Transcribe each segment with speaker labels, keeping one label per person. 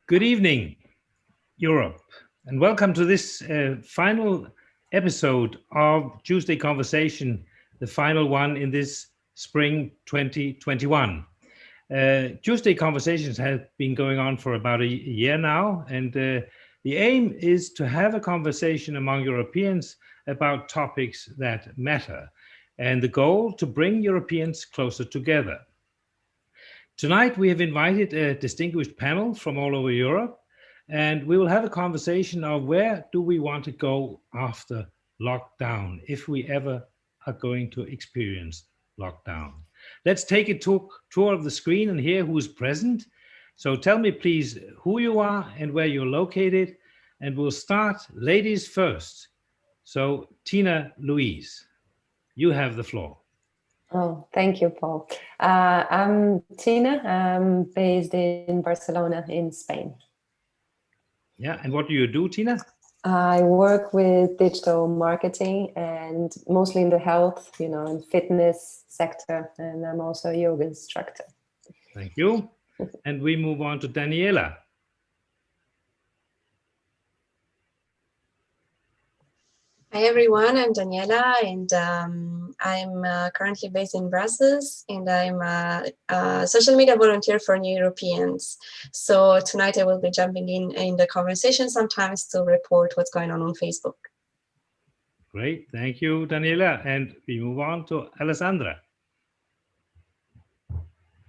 Speaker 1: Good evening, Europe, and welcome to this final episode of Tuesday Conversation, the final one in this spring 2021. Tuesday Conversations have been going on for about a year now, and the aim is to have a conversation among Europeans about topics that matter, and the goal to bring Europeans closer together. Tonight, we have invited a distinguished panel from all over Europe, and we will have a conversation of where do we want to go after lockdown, if we ever are going to experience lockdown. Let's take a tour of the screen and hear who is present. So tell me, please, who you are and where you're located, and we'll start ladies first. So Tina Louise, you have the floor.
Speaker 2: Oh, thank you, Paul. I'm Tina. I'm based in Barcelona, in Spain.
Speaker 1: Yeah, and what do you do, Tina?
Speaker 2: I work with digital marketing and mostly in the health, and fitness sector, and I'm also a yoga instructor.
Speaker 1: Thank you. And we move on to Daniela.
Speaker 3: Hi everyone, I'm Daniela, and I'm currently based in Brussels, and I'm a social media volunteer for New Europeans. So tonight I will be jumping in the conversation sometimes to report what's going on Facebook.
Speaker 1: Great, thank you, Daniela. And we move on to Alessandra.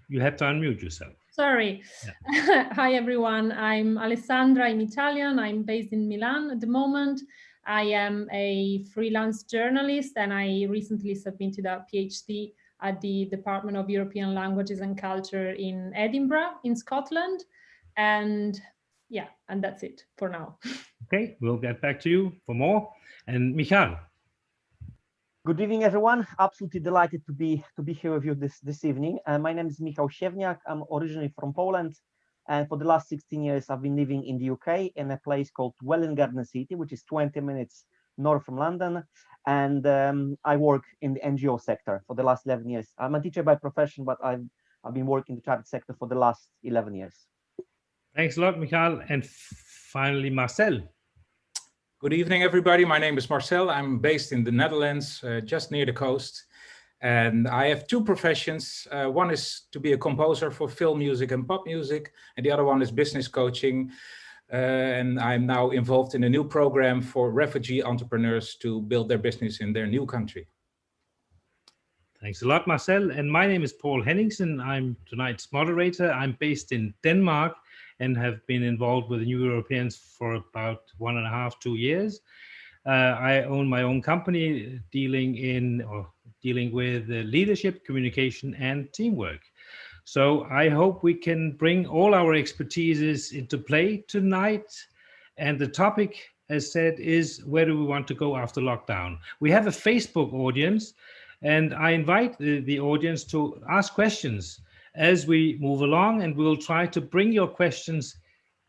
Speaker 1: You have to unmute yourself.
Speaker 4: Sorry. Yeah. Hi everyone, I'm Alessandra, I'm Italian, I'm based in Milan at the moment. I am a freelance journalist, and I recently submitted a PhD at the Department of European Languages and Culture in Edinburgh, in Scotland. And yeah, and that's it for now.
Speaker 1: Okay, we'll get back to you for more. And Michal.
Speaker 5: Good evening, everyone. Absolutely delighted to be here with you this evening. My name is Michal Siewniak. I'm originally from Poland. And for the last 16 years, I've been living in the UK in a place called Welwyn Garden City, which is 20 minutes north from London. And I work in the NGO sector for the last 11 years. I'm a teacher by profession, but I've been working in the charity sector for the last 11 years.
Speaker 1: Thanks a lot, Michal. And finally, Marcel.
Speaker 6: Good evening, everybody. My name is Marcel. I'm based in the Netherlands, just near the coast. And I have two professions. One is to be a composer for film music and pop music, and the other one is business coaching. And I'm now involved in a new program for refugee entrepreneurs to build their business in their new country.
Speaker 1: Thanks a lot, Marcel. And my name is Povl Henningsen. I'm tonight's moderator. I'm based in Denmark and have been involved with the New Europeans for about 1.5 to 2 years. I own my own company dealing with leadership, communication, and teamwork. So I hope we can bring all our expertises into play tonight. And the topic, as said, is where do we want to go after lockdown? We have a Facebook audience, and I invite the audience to ask questions as we move along, and we'll try to bring your questions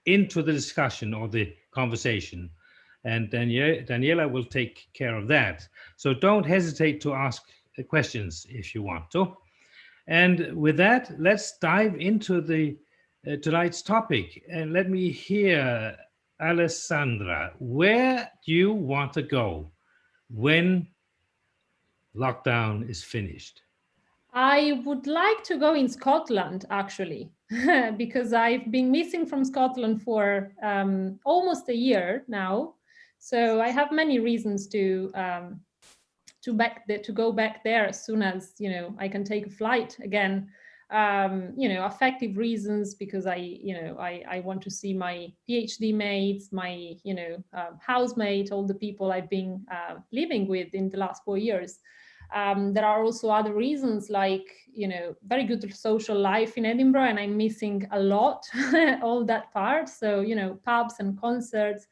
Speaker 1: into the discussion or the conversation. And Daniela will take care of that. So don't hesitate to ask questions if you want to. And with that, let's dive into tonight's topic. And let me hear, Alessandra, where do you want to go when lockdown is finished?
Speaker 4: I would like to go in Scotland, actually, because I've been missing from Scotland for almost a year now. So I have many reasons to go back there as soon as I can take a flight again. Affective reasons, because I want to see my PhD mates, my housemate, all the people I've been living with in the last 4 years. There are also other reasons, like very good social life in Edinburgh, and I'm missing a lot all that part. So pubs and concerts.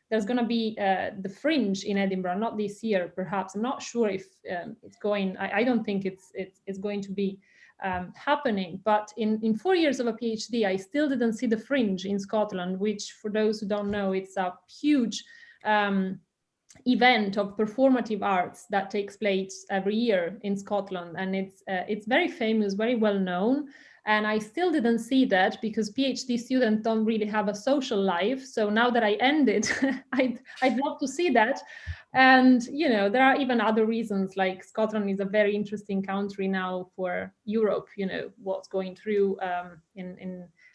Speaker 4: There's going to be the Fringe in Edinburgh, not this year, perhaps. I'm not sure if it's going. I don't think it's going to be happening. But in 4 years of a PhD, I still didn't see the Fringe in Scotland, which, for those who don't know, it's a huge event of performative arts that takes place every year in Scotland, and it's very famous, very well known. And I still didn't see that because PhD students don't really have a social life. So now that I ended, I'd love to see that. And, you know, there are even other reasons, like Scotland is a very interesting country now for Europe, you know, what's going through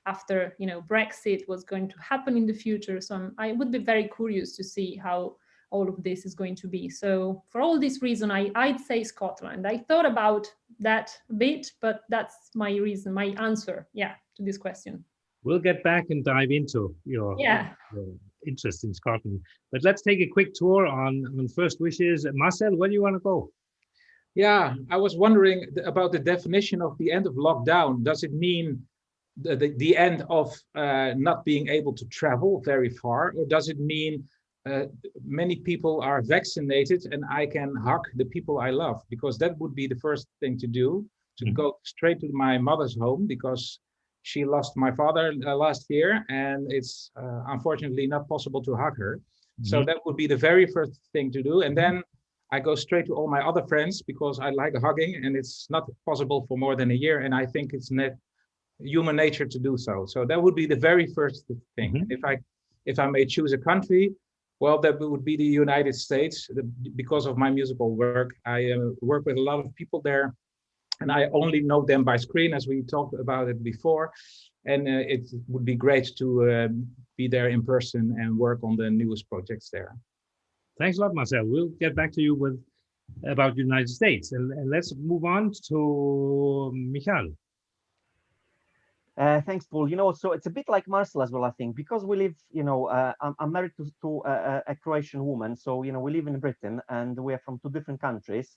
Speaker 4: after, you know, Brexit, what's going to happen in the future. So I would be very curious to see how all of this is going to be. So for all this reason, I'd say Scotland. I thought about that a bit, but that's my reason, my answer, yeah, to this question.
Speaker 1: We'll get back and dive into your interest in Scotland. But let's take a quick tour on first wishes. Marcel, where do you want to go?
Speaker 6: Yeah, I was wondering about the definition of the end of lockdown. Does it mean the end of not being able to travel very far, or does it mean many people are vaccinated and I can hug the people I love? Because that would be the first thing to do, to go straight to my mother's home, because she lost my father last year and it's unfortunately not possible to hug her. So that would be the very first thing to do. And then I go straight to all my other friends because I like hugging, and it's not possible for more than a year. And I think it's human nature to do so. So that would be the very first thing. If I may choose a country, well, that would be the United States. Because of my musical work, I work with a lot of people there, and I only know them by screen, as we talked about it before. And it would be great to be there in person and work on the newest projects there.
Speaker 1: Thanks a lot, Marcel. We'll get back to you about the United States. And let's move on to Michal.
Speaker 5: Thanks, Paul. You know, so it's a bit like Marcel as well, I think, because we live, you know, I'm married to a Croatian woman. So, you know, we live in Britain and we are from two different countries.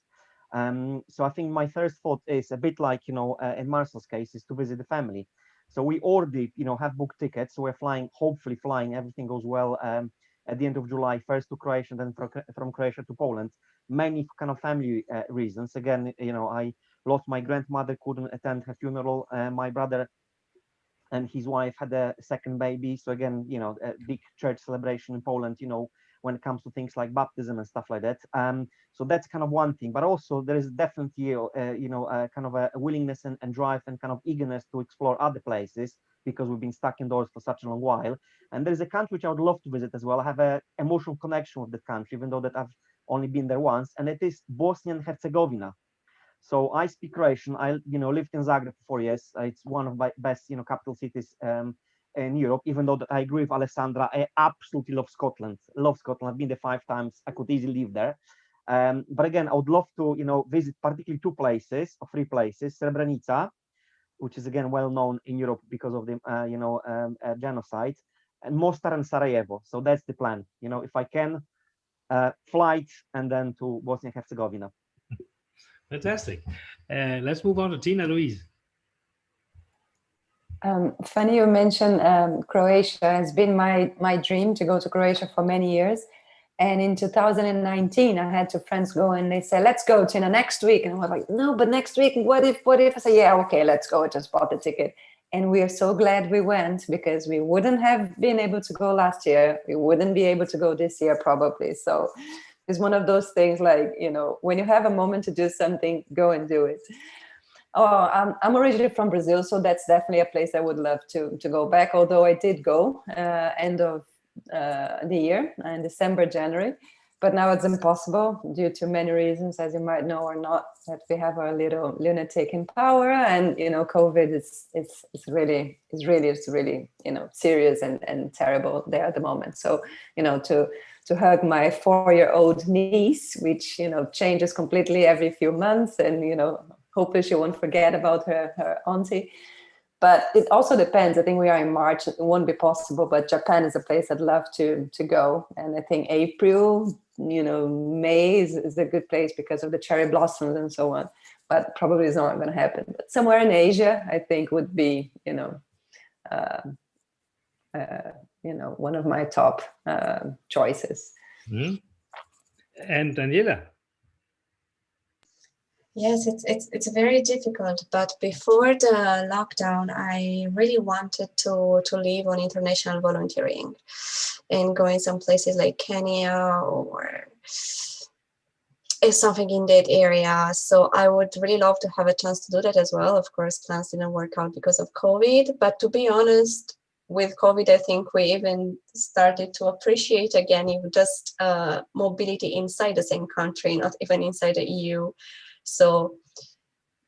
Speaker 5: So I think my first thought is a bit like, you know, in Marcel's case, is to visit the family. So we already, you know, have booked tickets. So we're flying, hopefully flying, everything goes well, at the end of July, first to Croatia, then from Croatia to Poland. Many kind of family reasons. Again, you know, I lost my grandmother, couldn't attend her funeral. My brother and his wife had a second baby. So again, you know, a big church celebration in Poland, you know, when it comes to things like baptism and stuff like that. So that's kind of one thing, but also there is definitely, you know, kind of a willingness and drive and kind of eagerness to explore other places, because we've been stuck indoors for such a long while. And there's a country which I would love to visit as well. I have an emotional connection with the country, even though that I've only been there once, and it is Bosnia and Herzegovina. So I speak Croatian. I, you know, lived in Zagreb for 4 years. It's one of my best, you know, capital cities in Europe. Even though that I agree with Alessandra, I absolutely love Scotland. Love Scotland. I've been there 5 times. I could easily live there. But again, I would love to, you know, visit particularly 2 places or 3 places. Srebrenica, which is again well known in Europe because of the, you know, genocide, and Mostar and Sarajevo. So that's the plan. You know, if I can, flight and then to Bosnia and Herzegovina.
Speaker 1: Fantastic. Let's move on to Tina Louise.
Speaker 2: Funny you mentioned Croatia. It's been my dream to go to Croatia for many years. And in 2019, I had 2 friends go and they said, let's go, Tina, next week. And I was like, no, but next week, what if? I said, yeah, okay, let's go. I just bought the ticket. And we are so glad we went, because we wouldn't have been able to go last year. We wouldn't be able to go this year, probably. So it's one of those things, like, you know, when you have a moment to do something, go and do it. Oh, I'm originally from Brazil, so that's definitely a place I would love to go back. Although I did go end of the year, in December, January, but now it's impossible due to many reasons, as you might know or not, that we have our little lunatic in power, and you know, COVID is really, you know, serious and terrible there at the moment. So, you know, to hug my 4-year-old niece, which, you know, changes completely every few months, and you know, hopefully she won't forget about her auntie. But it also depends. I think we are in March. It won't be possible, but Japan is a place I'd love to go. And I think April, you know, May is a good place because of the cherry blossoms and so on. But probably it's not going to happen. But somewhere in Asia, I think would be, you know, one of my top choices.
Speaker 1: Mm-hmm. And Daniela.
Speaker 3: Yes, it's very difficult, but before the lockdown, I really wanted to live on international volunteering and go in some places like Kenya or is something in that area. So I would really love to have a chance to do that as well. Of course, plans didn't work out because of COVID, but to be honest, with COVID, I think we even started to appreciate again even just mobility inside the same country, not even inside the EU. So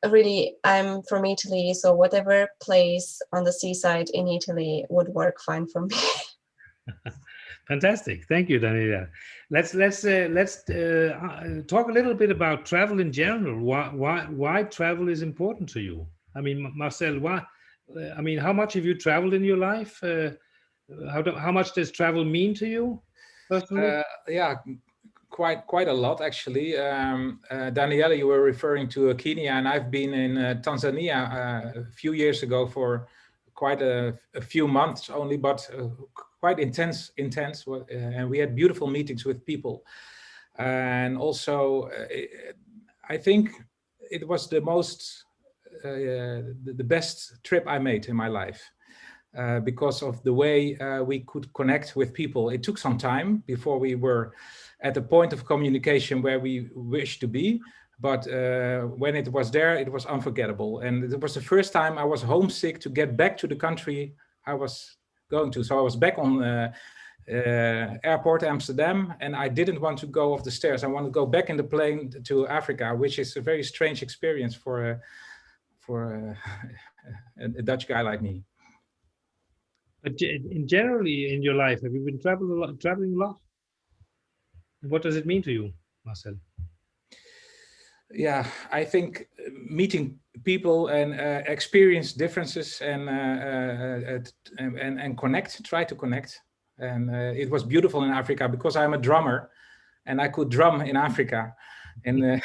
Speaker 3: really, I'm from Italy, so whatever place on the seaside in Italy would work fine for me.
Speaker 1: Fantastic, thank you, Daniela. Let's talk a little bit about travel in general. Why travel is important to you? I mean, Marcel, why? I mean, how much have you traveled in your life? How much does travel mean to you personally?
Speaker 6: Yeah, quite a lot actually. Daniela, you were referring to Kenya, and I've been in Tanzania a few years ago for quite a few months only, but quite intense. And we had beautiful meetings with people. And also, I think it was the most, the best trip I made in my life. Because of the way we could connect with people. It took some time before we were at the point of communication where we wished to be, but when it was there, it was unforgettable. And it was the first time I was homesick to get back to the country I was going to. So I was back on airport Amsterdam, and I didn't want to go off the stairs. I wanted to go back in the plane to Africa, which is a very strange experience for a Dutch guy like me.
Speaker 1: But generally in your life, have you been traveling a lot? What does it mean to you, Marcel?
Speaker 6: Yeah, I think meeting people and experience differences and connect, try to connect. And it was beautiful in Africa because I'm a drummer and I could drum in Africa. And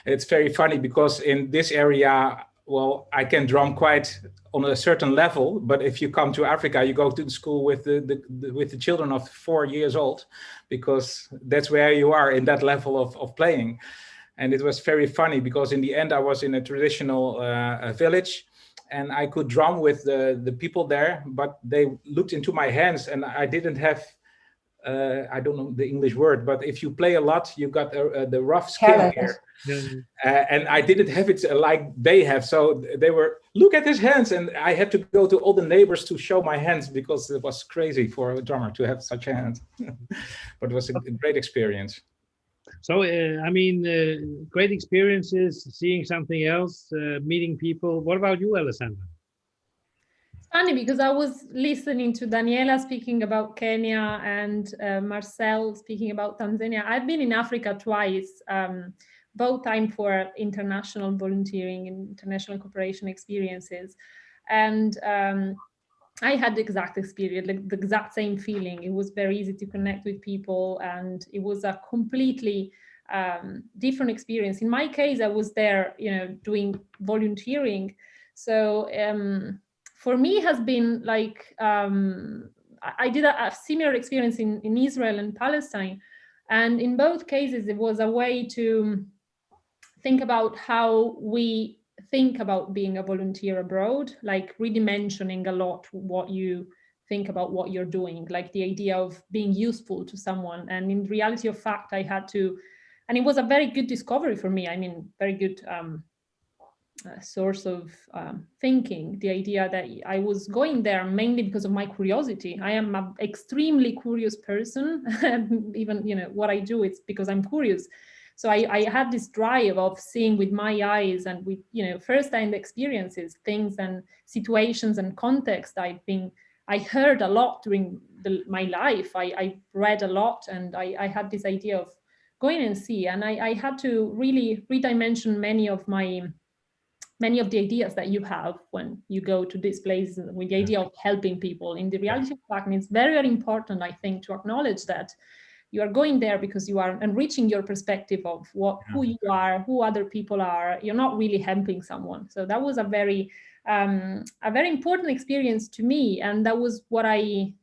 Speaker 6: it's very funny because in this area, well, I can drum quite on a certain level, but if you come to Africa, you go to the school with the children of 4 years old, because that's where you are in that level of playing. And it was very funny because in the end, I was in a traditional village, and I could drum with the people there, but they looked into my hands, and I didn't have. I don't know the English word, but if you play a lot, you got the rough skin here. And I didn't have it like they have. So they were, look at his hands. And I had to go to all the neighbors to show my hands because it was crazy for a drummer to have such hands. But it was a great experience.
Speaker 1: So, I mean, great experiences, seeing something else, meeting people. What about you, Alessandra?
Speaker 4: Funny because I was listening to Daniela speaking about Kenya and Marcel speaking about Tanzania. I've been in Africa twice, both times for international volunteering and international cooperation experiences. And I had the exact experience, like the exact same feeling. It was very easy to connect with people, and it was a completely different experience. In my case, I was there, doing volunteering. So for me, it has been like, I did a similar experience in Israel and Palestine. And in both cases, it was a way to think about how we think about being a volunteer abroad, like redimensioning a lot what you think about what you're doing, like the idea of being useful to someone. And in reality of fact, I had to, and it was a very good discovery for me. I mean, very good source of thinking, the idea that I was going there mainly because of my curiosity. I am an extremely curious person. Even, what I do, it's because I'm curious. So I had this drive of seeing with my eyes and with, first-hand experiences, things and situations and context I heard a lot during my life. I read a lot, and I had this idea of going and see, and I had to really redimension many of the ideas that you have when you go to these places with the idea of helping people. In the reality of fact, and it's very, very important, I think, to acknowledge that you are going there because you are enriching your perspective of who you are, who other people are. You're not really helping someone. So that was a very important experience to me. And that was what I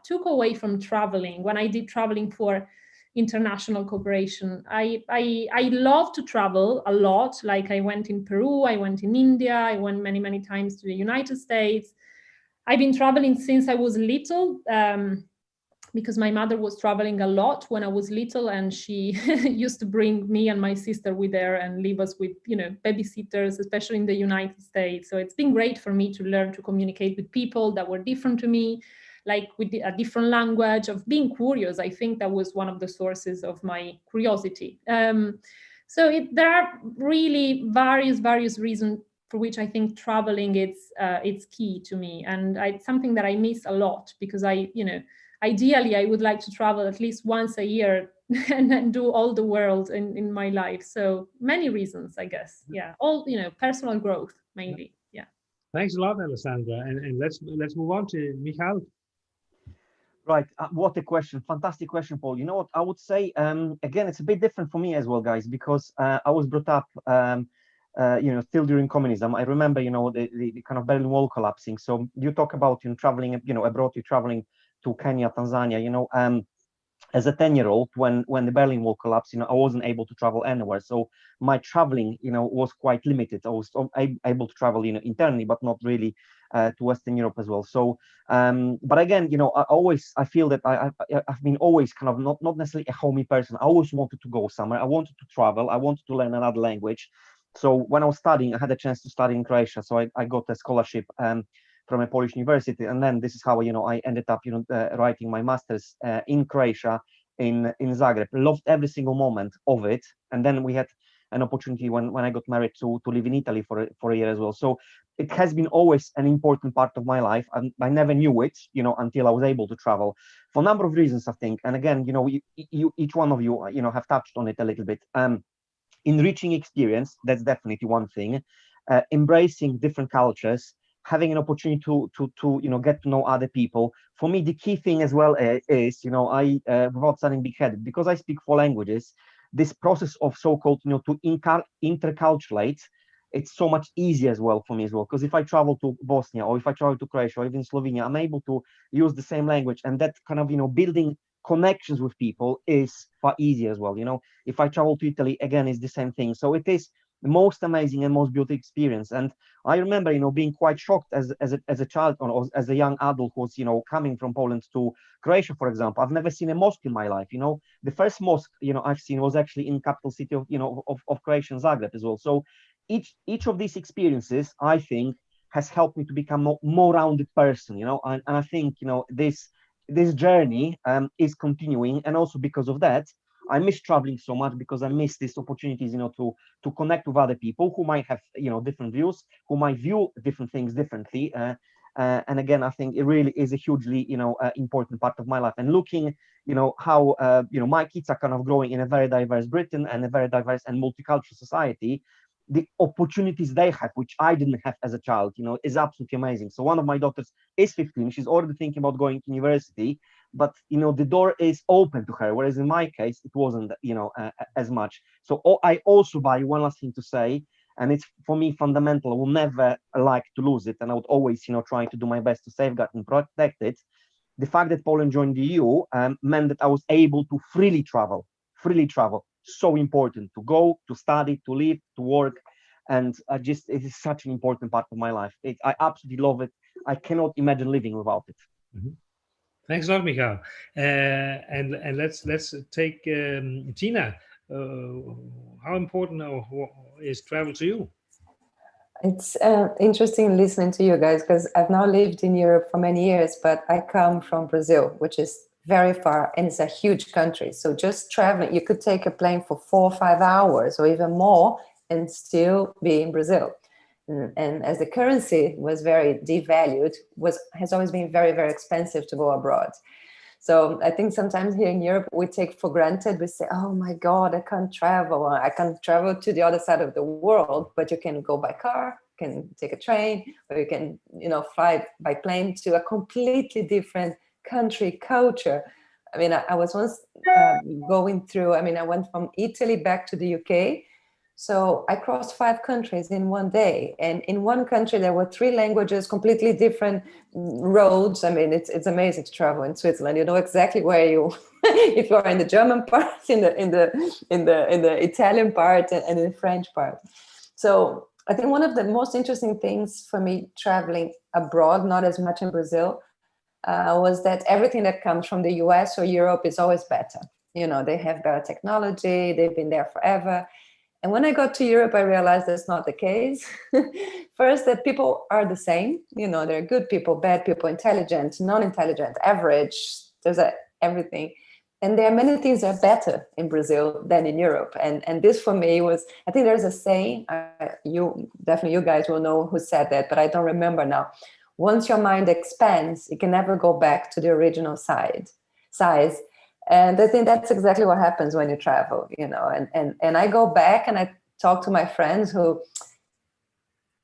Speaker 4: took away from traveling. When I did traveling for international cooperation, I love to travel a lot. Like I went in Peru, I went in India, I went many, many times to the United States. I've been traveling since I was little. because my mother was traveling a lot when I was little, and she used to bring me and my sister with her and leave us with, babysitters, especially in the United States. So it's been great for me to learn to communicate with people that were different to me, like with a different language, of being curious. I think that was one of the sources of my curiosity. So there are really various reasons for which I think traveling it's key to me, and it's something that I miss a lot, because ideally, I would like to travel at least once a year and then do all the world in my life. So many reasons, I guess. Yeah, all personal growth mainly. Yeah.
Speaker 1: Thanks a lot, Alessandra. And let's move on to Michal.
Speaker 5: Right, what a question! Fantastic question, Paul. You know what I would say? Again, it's a bit different for me as well, guys, because I was brought up, still during communism. I remember, the kind of Berlin Wall collapsing. So you talk about traveling, abroad. You're traveling to Kenya, Tanzania. As a 10-year-old, when the Berlin Wall collapsed, I wasn't able to travel anywhere. So my traveling, was quite limited. I was able to travel, internally, but not really to Western Europe as well. So, but again, I feel that I've been always kind of not necessarily a homey person. I always wanted to go somewhere. I wanted to travel. I wanted to learn another language. So when I was studying, I had a chance to study in Croatia. So I got a scholarship from a Polish university, and then this is how I ended up writing my master's in Croatia, in Zagreb. Loved every single moment of it, and then we had an opportunity when I got married to live in Italy for a year as well. So it has been always an important part of my life, and I never knew it until I was able to travel for a number of reasons, I think. And again, each one of you have touched on it a little bit. Enriching experience, that's definitely one thing. Embracing different cultures, having an opportunity to get to know other people. For me, the key thing as well is I without sounding big-headed, because I speak 4 languages, this process of so-called to interculturate, it's so much easier as well for me as well, because if I travel to Bosnia, or if I travel to Croatia, or even Slovenia, I'm able to use the same language, and that kind of building connections with people is far easier as well. If I travel to Italy, again, it's the same thing. So it is the most amazing and most beautiful experience. And I remember, being quite shocked as a child, or as a young adult who was, coming from Poland to Croatia, for example. I've never seen a mosque in my life. The first mosque, I've seen was actually in capital city of Croatia, Zagreb as well. So each of these experiences, I think, has helped me to become a more rounded person, and I think, this journey is continuing. And also because of that, I miss traveling so much, because I miss these opportunities, to connect with other people who might have, different views, who might view different things differently. And again, I think it really is a hugely, important part of my life. And looking, how, my kids are kind of growing in a very diverse Britain and a very diverse and multicultural society, the opportunities they have, which I didn't have as a child, is absolutely amazing. So one of my daughters is 15. She's already thinking about going to university, but, the door is open to her. Whereas in my case, it wasn't, as much. So I also buy one last thing to say, and it's for me fundamental. I will never like to lose it. And I would always, try to do my best to safeguard and protect it. The fact that Poland joined the EU meant that I was able to freely travel. So important to go, to study, to live, to work. And it is such an important part of my life. I absolutely love it. I cannot imagine living without it.
Speaker 1: Mm-hmm. Thanks a lot, Michal. And let's take Tina. How important is travel to you?
Speaker 2: It's interesting listening to you guys, because I've now lived in Europe for many years, but I come from Brazil, which is very far, and it's a huge country. So just traveling, you could take a plane for 4 or 5 hours or even more and still be in Brazil. And as the currency was very devalued, has always been very, very expensive to go abroad. So I think sometimes here in Europe, we take for granted, we say, oh my God, I can't travel. I can't travel to the other side of the world, but you can go by car, can take a train, or you can, fly by plane to a completely different country, culture. I mean, I was once going through, I went from Italy back to the UK. So I crossed 5 countries in one day. And in one country, there were 3 languages, completely different roads. It's amazing to travel in Switzerland. You know exactly where you, if you're in the German part, in the Italian part, and in the French part. So I think one of the most interesting things for me traveling abroad, not as much in Brazil, was that everything that comes from the US or Europe is always better. You know, they have better technology, they've been there forever. And when I got to Europe, I realized that's not the case. First, that people are the same. You know, there are good people, bad people, intelligent, non-intelligent, average. There's everything. And there are many things that are better in Brazil than in Europe. And this for me was, I think there's a saying, you guys will know who said that, but I don't remember now. Once your mind expands, it can never go back to the original size. And I think that's exactly what happens when you travel, you know, and I go back and I talk to my friends who,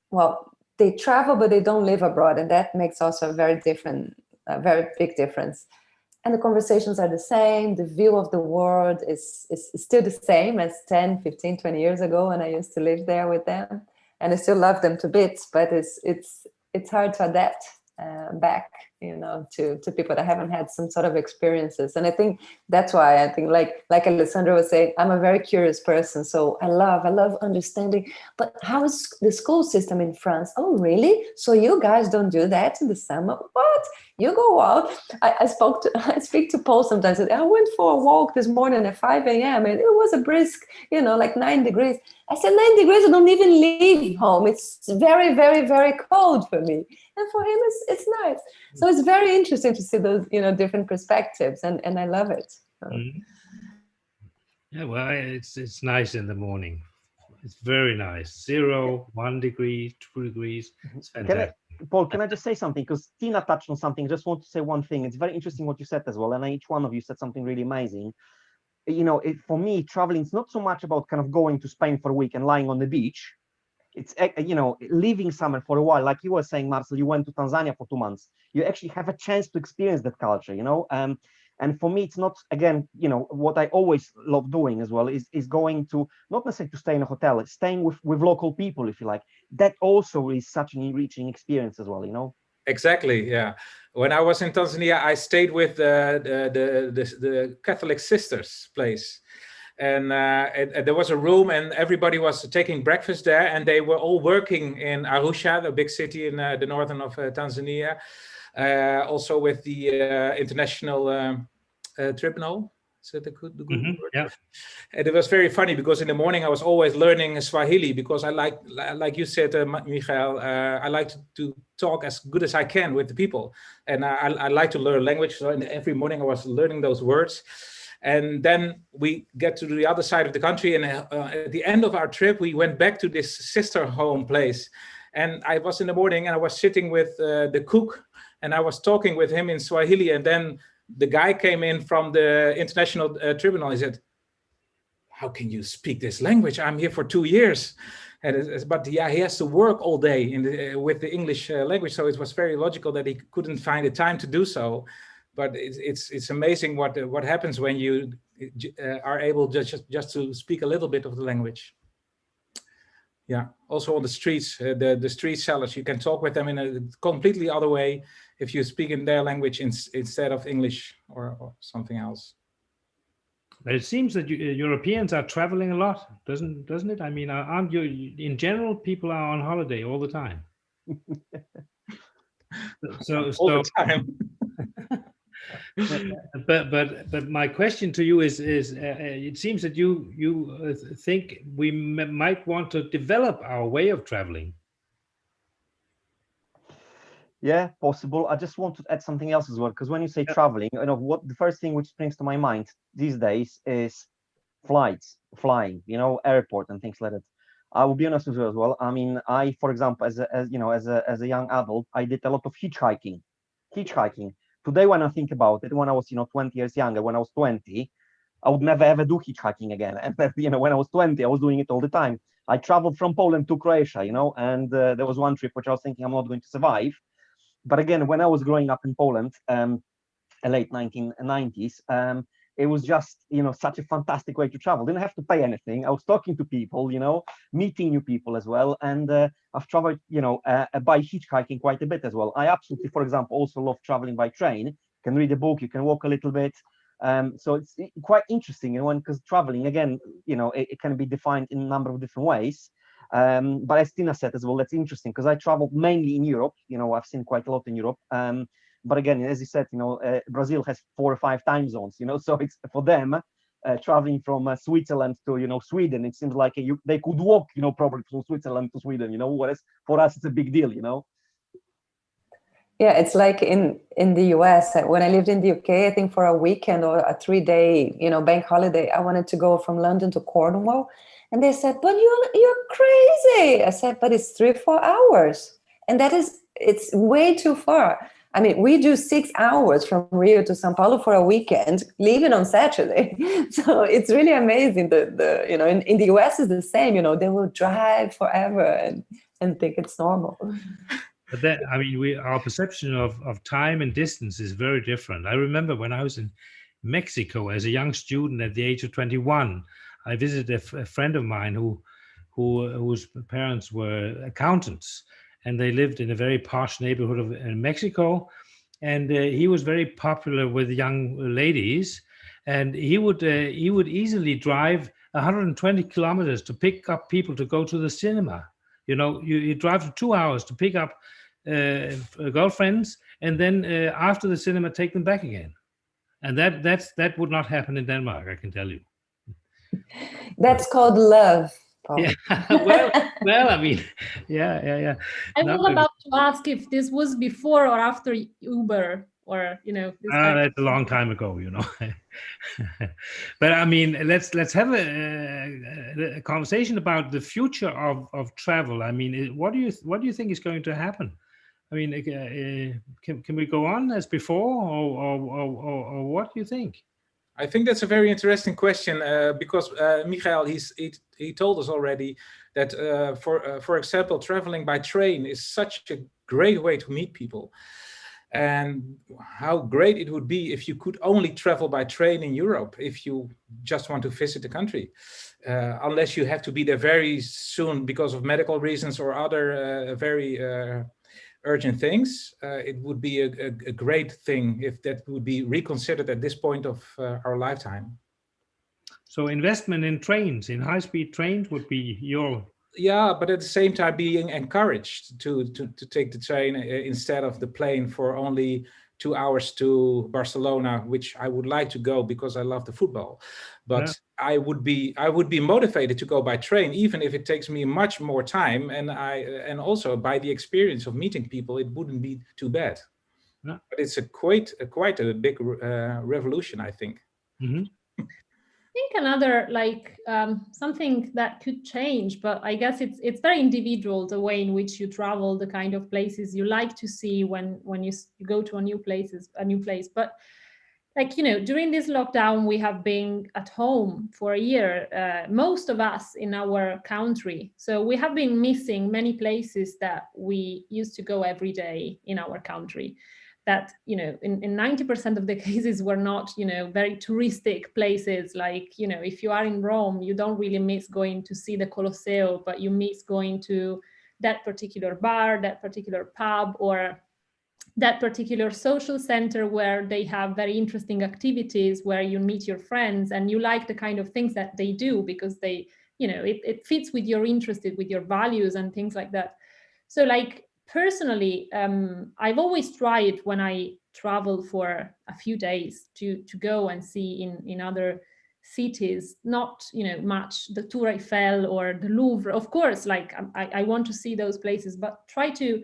Speaker 2: well, they travel, but they don't live abroad. And that makes also a very big difference. And the conversations are the same. The view of the world is still the same as 10, 15, 20 years ago when I used to live there with them. And I still love them to bits, but it's hard to adapt back, you know, to people that haven't had some sort of experiences. And I think that's why I think like Alessandra was saying, I'm a very curious person. So I love understanding, but how is the school system in France? Oh, really? So you guys don't do that in the summer? What? You go out. I speak to Paul sometimes. I went for a walk this morning at 5 a.m. and it was a brisk, you know, like 9 degrees. I said, 9 degrees, I don't even leave home. It's very, very, very cold for me. And for him, it's nice. So it's very interesting to see those, you know, different perspectives, and I love it.
Speaker 1: Mm-hmm. Yeah, well, it's nice in the morning. It's very nice. 0, 1 degree, 2 degrees. It's fantastic.
Speaker 5: Paul, can I just say something? Because Tina touched on something. I just want to say one thing. It's very interesting what you said as well. And each one of you said something really amazing. You know, for me, traveling is not so much about kind of going to Spain for a week and lying on the beach. It's, you know, living somewhere for a while. Like you were saying, Marcel, you went to Tanzania for 2 months. You actually have a chance to experience that culture, you know. And for me, it's not, again, you know, what I always love doing as well is going to, not necessarily to stay in a hotel, it's staying with local people, if you like. That also is such an enriching experience as well, you know.
Speaker 6: Exactly, yeah. When I was in Tanzania, I stayed with the Catholic sisters' place. And there was a room and everybody was taking breakfast there, and they were all working in Arusha, the big city in the northern of Tanzania, also with the International Tribunal. Is that the good word?
Speaker 1: Yeah.
Speaker 6: And it was very funny because in the morning I was always learning Swahili because I like you said, Michal, I like to talk as good as I can with the people. And I like to learn language. So every morning I was learning those words. And then we get to the other side of the country. And at the end of our trip, we went back to this sister home place. And I was in the morning and I was sitting with the cook and I was talking with him in Swahili. And then the guy came in from the International Tribunal. He said, how can you speak this language? I'm here for 2 years. But yeah, he has to work all day with the English language. So it was very logical that he couldn't find the time to do so. But it's amazing what happens when you are able just to speak a little bit of the language. Yeah, also on the streets, the street sellers, you can talk with them in a completely other way if you speak in their language instead of English or something else.
Speaker 1: But it seems that Europeans are traveling a lot, doesn't it? I mean, aren't you, in general, people are on holiday all the time.
Speaker 6: All the time.
Speaker 1: But my question to you is it seems that you think we might want to develop our way of traveling.
Speaker 5: Yeah, possible. I just want to add something else as well, because when you say traveling, you know, what the first thing which springs to my mind these days is flying, you know, airport and things like that. I will be honest with you as well. I mean, for example, as a young adult, I did a lot of hitchhiking. Today, when I think about it, when I was, 20 years younger, when I was 20, I would never ever do hitchhiking again. And when I was 20, I was doing it all the time. I traveled from Poland to Croatia, and there was one trip which I was thinking I'm not going to survive. But again, when I was growing up in Poland, late 1990s, it was just, such a fantastic way to travel. Didn't have to pay anything. I was talking to people, meeting new people as well. And I've traveled, by hitchhiking quite a bit as well. I absolutely, for example, also love traveling by train. You can read a book, you can walk a little bit. So it's quite interesting, because traveling, again, it can be defined in a number of different ways. But as Tina said as well, that's interesting because I traveled mainly in Europe. I've seen quite a lot in Europe. But again, as you said, Brazil has 4 or 5 time zones, so it's for them traveling from Switzerland to, Sweden. It seems like they could walk, probably from Switzerland to Sweden, whereas for us it's a big deal,
Speaker 2: Yeah, it's like in the US. When I lived in the UK, I think for a weekend or a 3-day, bank holiday, I wanted to go from London to Cornwall. And they said, but you're crazy. I said, but it's 3-4 hours. And it's way too far. I mean, we do 6 hours from Rio to Sao Paulo for a weekend, leaving on Saturday. So it's really amazing. In the US is the same, they will drive forever and think it's normal.
Speaker 1: But that, I mean, our perception of time and distance is very different. I remember when I was in Mexico as a young student at the age of 21, I visited a friend of mine whose parents were accountants, and they lived in a very posh neighborhood in Mexico. And he was very popular with young ladies, and he would easily drive 120 kilometers to pick up people to go to the cinema. You drive for 2 hours to pick up girlfriends, and then after the cinema, take them back again. And that would not happen in Denmark, I can tell you.
Speaker 2: That's called love.
Speaker 1: Yeah. well, I mean, yeah.
Speaker 4: I was about to ask if this was before or after Uber, or
Speaker 1: that's a long time ago, But I mean, let's have a conversation about the future of travel. I mean, what do you think is going to happen? I mean, can we go on as before, or what do you think?
Speaker 6: I think that's a very interesting question because Michal, he told us already that for example, traveling by train is such a great way to meet people. And how great it would be if you could only travel by train in Europe if you just want to visit the country, unless you have to be there very soon because of medical reasons or other very urgent things. It would be a great thing if that would be reconsidered at this point of our lifetime.
Speaker 1: So investment in trains, in high-speed trains, would be your...
Speaker 6: Yeah, but at the same time being encouraged to take the train instead of the plane for only 2 hours to Barcelona, which I would like to go because I love the football. But yeah. I would be motivated to go by train, even if it takes me much more time. And also by the experience of meeting people, it wouldn't be too bad. Yeah. But it's quite a big revolution, I think.
Speaker 1: Mm-hmm.
Speaker 4: I think another something that could change, but I guess it's very individual, the way in which you travel, the kind of places you like to see when you go to a new place. But during this lockdown, we have been at home for a year, most of us in our country. So we have been missing many places that we used to go every day in our country. That, in 90% of the cases were not, very touristic places. Like, if you are in Rome, you don't really miss going to see the Colosseo, but you miss going to that particular bar, that particular pub, or that particular social center where they have very interesting activities where you meet your friends and you like the kind of things that they do because they, it fits with your interest, with your values and things like that. So personally, I've always tried when I travel for a few days to go and see in other cities, not much the Tour Eiffel or the Louvre. Of course, I want to see those places, but try to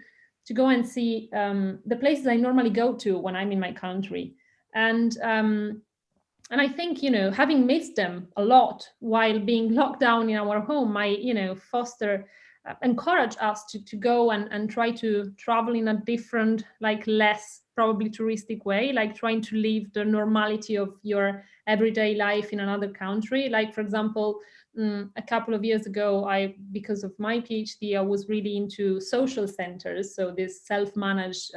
Speaker 4: go and see the places I normally go to when I'm in my country. And I think, having missed them a lot while being locked down in our home, encourage us to go and try to travel in a different, less probably touristic way, trying to live the normality of your everyday life in another country. For example, a couple of years ago, because of my PhD, I was really into social centers. So these self-managed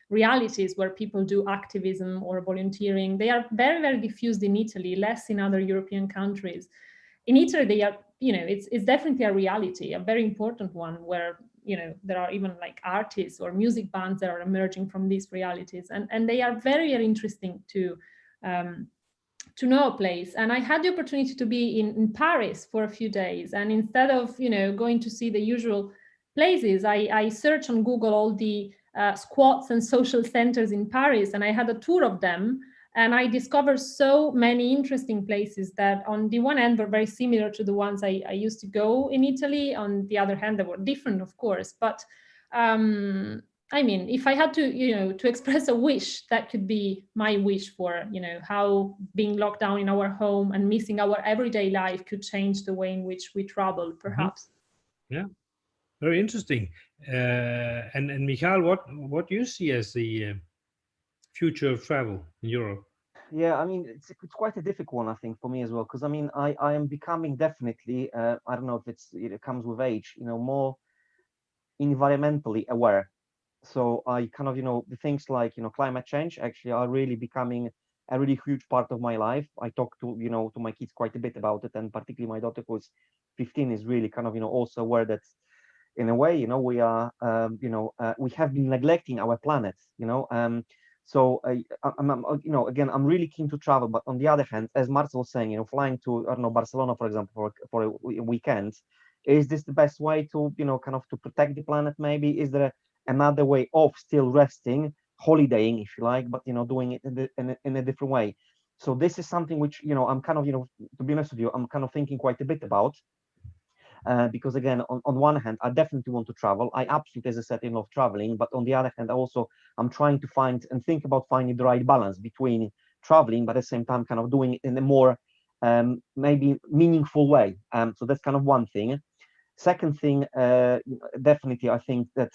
Speaker 4: realities where people do activism or volunteering. They are very, very diffused in Italy, less in other European countries. In Italy, they are, it's definitely a reality, a very important one where, there are even artists or music bands that are emerging from these realities. And they are very, very interesting to know a place. And I had the opportunity to be in Paris for a few days. And instead of, going to see the usual places, I searched on Google all the squats and social centers in Paris, and I had a tour of them. And I discovered so many interesting places that on the one hand were very similar to the ones I used to go in Italy. On the other hand, they were different, of course. But I mean, if I had to, to express a wish, that could be my wish for, how being locked down in our home and missing our everyday life could change the way in which we travel, perhaps.
Speaker 1: Yeah, very interesting. And Michal, what do you see as the future of travel in Europe?
Speaker 5: Yeah, I mean, it's quite a difficult one, I think, for me as well, because I mean, I am becoming definitely, I don't know if it comes with age, more environmentally aware. So I kind of, the things like, climate change actually are really becoming a really huge part of my life. I talk to, to my kids quite a bit about it, and particularly my daughter who's 15 is really kind of, also aware that in a way, we are, we have been neglecting our planet, so again, I'm really keen to travel, but on the other hand, as Marcel was saying, flying to, I don't know, Barcelona, for example, for a weekend, is this the best way to, kind of to protect the planet? Maybe is there another way of still resting, holidaying, if you like, but doing it in a different way? So this is something which I'm kind of to be honest with you, I'm kind of thinking quite a bit about. Because again, on one hand, I definitely want to travel. I absolutely, as I said, love traveling. But on the other hand, I'm trying to find and think about finding the right balance between traveling, but at the same time, kind of doing it in a more maybe meaningful way. So that's kind of one thing. Second thing, definitely, I think that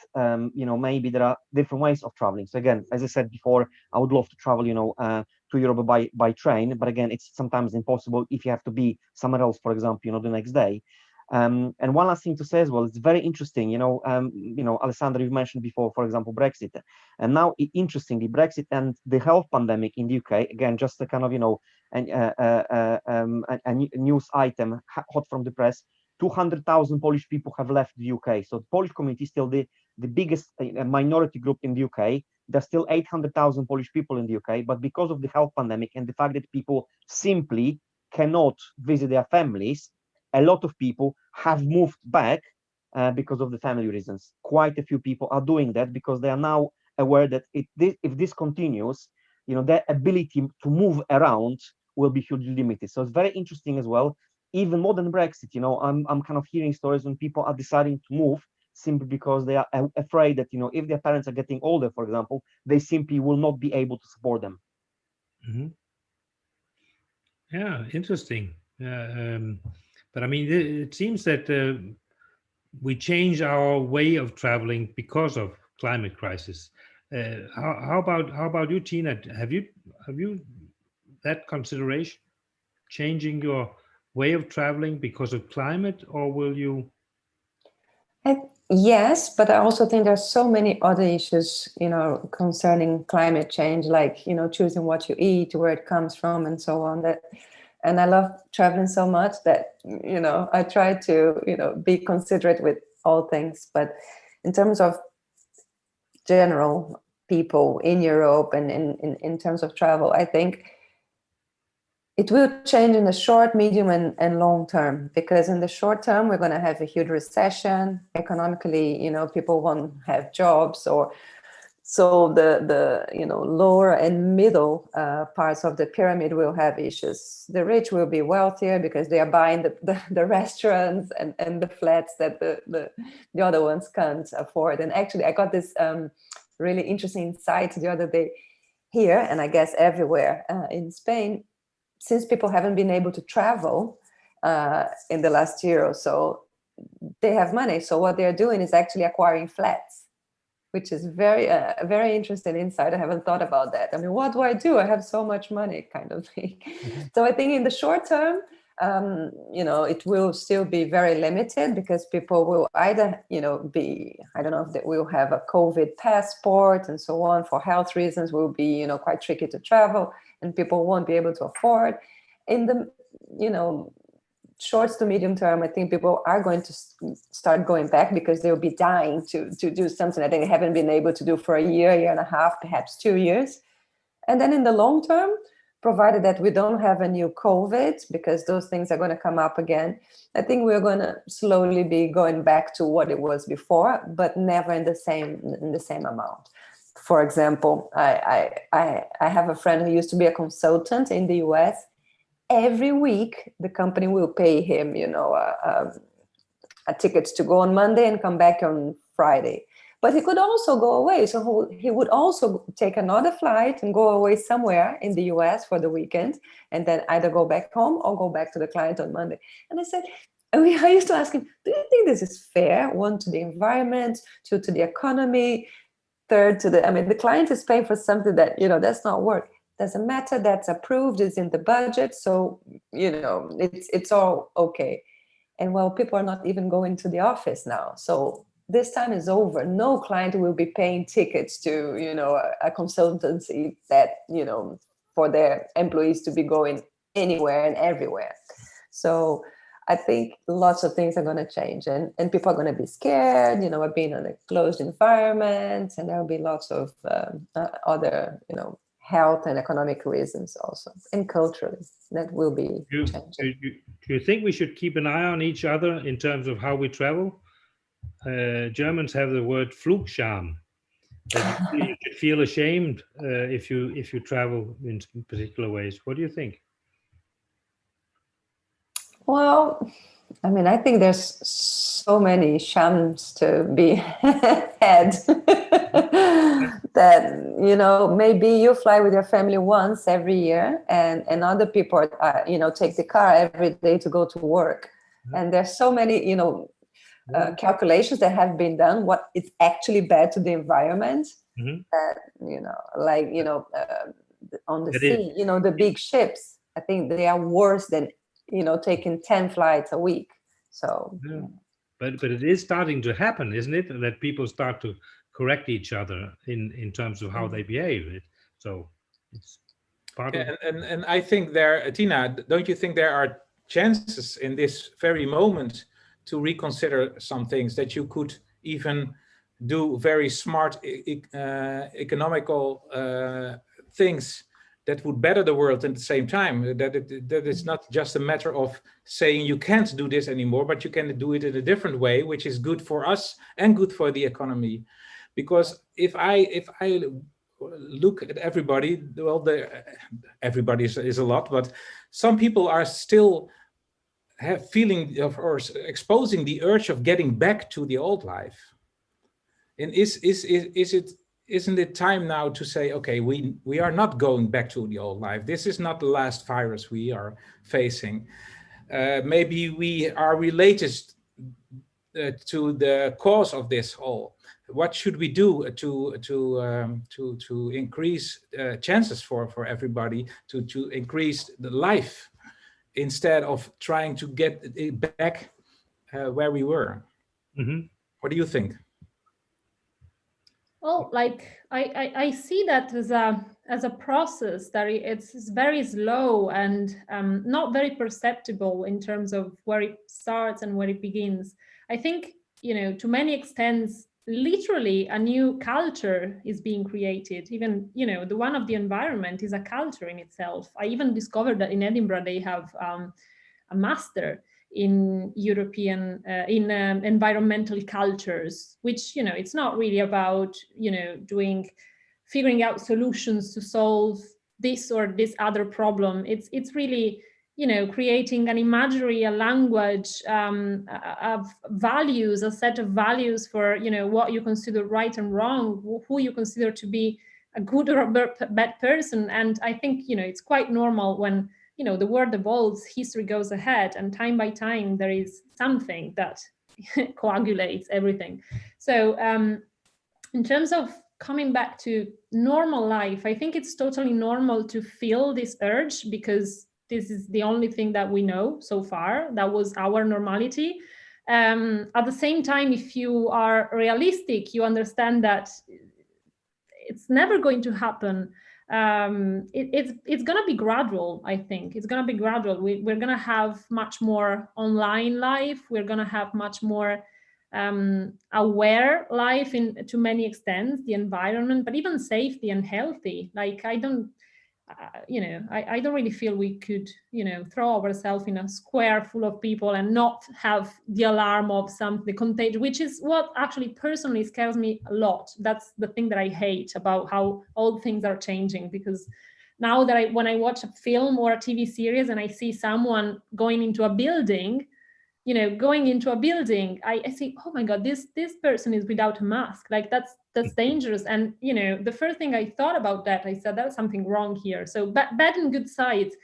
Speaker 5: maybe there are different ways of traveling. So again, as I said before, I would love to travel, to Europe by train, but again, it's sometimes impossible if you have to be somewhere else, for example, the next day. And one last thing to say as well, it's very interesting, Alessandra, you mentioned before, for example, Brexit. And now, interestingly, Brexit and the health pandemic in the UK, again, just a kind of, a news item hot from the press, 200,000 Polish people have left the UK. So the Polish community is still the biggest minority group in the UK. There's still 800,000 Polish people in the UK, but because of the health pandemic and the fact that people simply cannot visit their families, a lot of people have moved back because of the family reasons. Quite a few people are doing that because they are now aware that if this continues, their ability to move around will be hugely limited. So it's very interesting as well. Even more than Brexit, I'm kind of hearing stories when people are deciding to move simply because they are afraid that, if their parents are getting older, for example, they simply will not be able to support them.
Speaker 1: Mm-hmm. Yeah, interesting. But I mean, it seems that we change our way of traveling because of climate crisis. How about you, Tina? Have you that consideration, changing your way of traveling because of climate, or will you?
Speaker 2: Yes, but I also think there's so many other issues, concerning climate change, like, choosing what you eat, where it comes from, and so on. And I love traveling so much that, I try to, be considerate with all things. But in terms of general people in Europe and in terms of travel, I think it will change in the short, medium, and long term, because in the short term, we're going to have a huge recession. Economically, people won't have jobs, or so the lower and middle parts of the pyramid will have issues. The rich will be wealthier because they are buying the restaurants and the flats that the other ones can't afford. And actually, I got this really interesting insight the other day here, and I guess everywhere in Spain. Since people haven't been able to travel in the last year or so, they have money. So what they're doing is actually acquiring flats, which is very interesting insight. I haven't thought about that. I mean, what do? I have so much money, kind of thing. Mm-hmm. So I think in the short term, it will still be very limited because people will either, be, I don't know if they will have a COVID passport and so on. For health reasons, will be, quite tricky to travel, and people won't be able to afford. In the, short to medium term, I think people are going to start going back because they'll be dying to do something that they haven't been able to do for a year and a half, perhaps 2 years. And then in the long term, provided that we don't have a new COVID, because those things are going to come up again, I think we're going to slowly be going back to what it was before, but never in the same amount. For example, I have a friend who used to be a consultant in the US. Every week, the company will pay him, a ticket to go on Monday and come back on Friday. But he could also go away. So he would also take another flight and go away somewhere in the US for the weekend, and then either go back home or go back to the client on Monday. And I used to ask him, do you think this is fair? One, to the environment, two, to the economy, third, the client is paying for something that, that's not work. Doesn't matter, that's approved, it's in the budget. So, it's all okay. And well, people are not even going to the office now. So this time is over. No client will be paying tickets to, a consultancy that, for their employees to be going anywhere and everywhere. So I think lots of things are going to change, and people are going to be scared, of being in a closed environment, and there will be lots of other, health and economic reasons also, and culturally that will be changing.
Speaker 1: Do you think we should keep an eye on each other in terms of how we travel? Germans have the word Flugscham. You should feel ashamed if you travel in particular ways. What do you think?
Speaker 2: Well, I think there's so many shams to be had that, maybe you fly with your family once every year, and other people, take the car every day to go to work. And there's so many, calculations that have been done, what is actually bad to the environment, that, on the sea, the big ships, I think they are worse than, taking 10 flights a week. So,
Speaker 1: yeah. But it is starting to happen, isn't it? That people start to correct each other in terms of how they behave. So it's part of.
Speaker 6: And I think there, Tina, don't you think there are chances in this very moment to reconsider some things, that you could even do very smart economical things that would better the world at the same time, that it's not just a matter of saying you can't do this anymore, but you can do it in a different way, which is good for us and good for the economy. Because if I look at everybody, well, everybody is a lot, but some people are still feeling of, or exposing the urge of getting back to the old life. And isn't it time now to say, okay, we are not going back to the old life. This is not the last virus we are facing. Maybe we are related to the cause of this whole. What should we do to increase chances for everybody to increase the life, instead of trying to get it back where we were? What do you think?
Speaker 4: Well, I see that as a process that it's very slow and not very perceptible in terms of where it starts and where it begins. I think, to many extents, literally a new culture is being created. Even, the one of the environment is a culture in itself. I even discovered that in Edinburgh they have a master in European, environmental cultures, which, it's not really about, figuring out solutions to solve this or this other problem. It's really, creating an imagery, a language of values, a set of values for, what you consider right and wrong, who you consider to be a good or a bad person. And I think, it's quite normal when, the world evolves, history goes ahead, and time by time there is something that coagulates everything. So in terms of coming back to normal life, I think it's totally normal to feel this urge, because this is the only thing that we know so far. That was our normality. At the same time, if you are realistic, you understand that it's never going to happen. It's going to be gradual. I think it's going to be gradual. We're going to have much more online life. We're going to have much more aware life to many extents, the environment, but even safety and healthy. Like I don't really feel we could, throw ourselves in a square full of people and not have the alarm of the contagion, which is what actually personally scares me a lot. That's the thing that I hate about how all things are changing, because now that when I watch a film or a TV series and I see someone going into a building, I think, oh my God, this person is without a mask. Like that's dangerous. And, the first thing I thought about that, I said, there's something wrong here. So bad and good sides.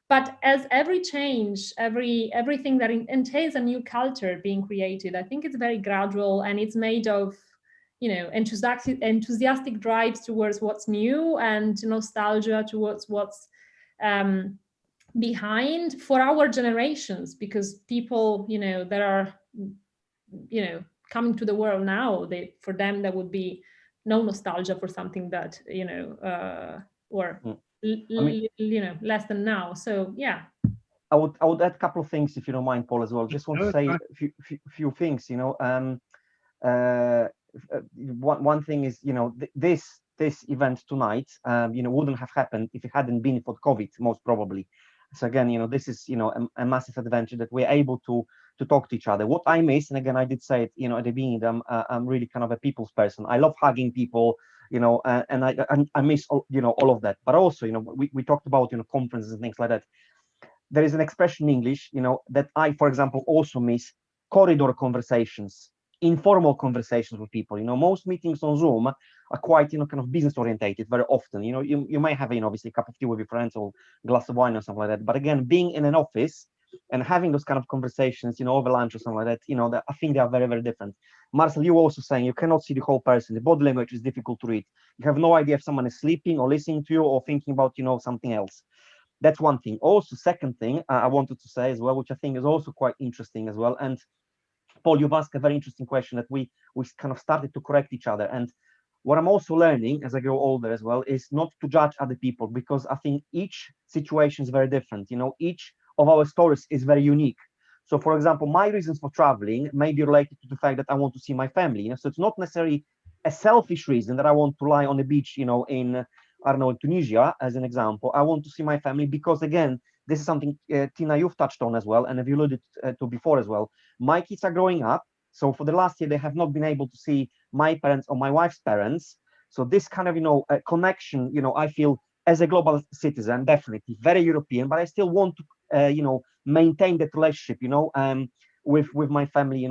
Speaker 4: But as every change, everything that entails a new culture being created, I think it's very gradual, and it's made of, enthusiastic drives towards what's new and nostalgia towards what's behind for our generations, because people that are coming to the world now, for them there would be no nostalgia for something that less than now. So yeah,
Speaker 5: I would add a couple of things, if you don't mind, Paul, as well. Just want to say a few things. One thing is, this event tonight wouldn't have happened if it hadn't been for COVID, most probably. So again, this is a massive adventure that we're able to talk to each other. What I miss, and again, I did say it at the beginning, I'm really kind of a people's person. I love hugging people, and I miss all of that. But also, we talked about conferences and things like that. There is an expression in English, that I, for example, also miss: corridor conversations, informal conversations with people. Most meetings on Zoom are quite, kind of business orientated very often. You may have, obviously a cup of tea with your friends or a glass of wine or something like that. But again, being in an office and having those kind of conversations, over lunch or something like that, that I think they are very, very different. Marcel, you were also saying you cannot see the whole person. The body language is difficult to read. You have no idea if someone is sleeping or listening to you or thinking about, something else. That's one thing. Also, second thing I wanted to say as well, which I think is also quite interesting as well. And Paul, you've asked a very interesting question that we kind of started to correct each other. And what I'm also learning as I grow older as well is not to judge other people, because I think each situation is very different. Each of our stories is very unique. So, for example, my reasons for traveling may be related to the fact that I want to see my family. So it's not necessarily a selfish reason that I want to lie on the beach, in, I don't know, Tunisia, as an example. I want to see my family because, again, this is something, Tina, you've touched on as well, and have alluded to before as well. My kids are growing up. So for the last year, they have not been able to see my parents or my wife's parents. So this kind of, connection, I feel as a global citizen, definitely very European, but I still want to, maintain that relationship, with my family,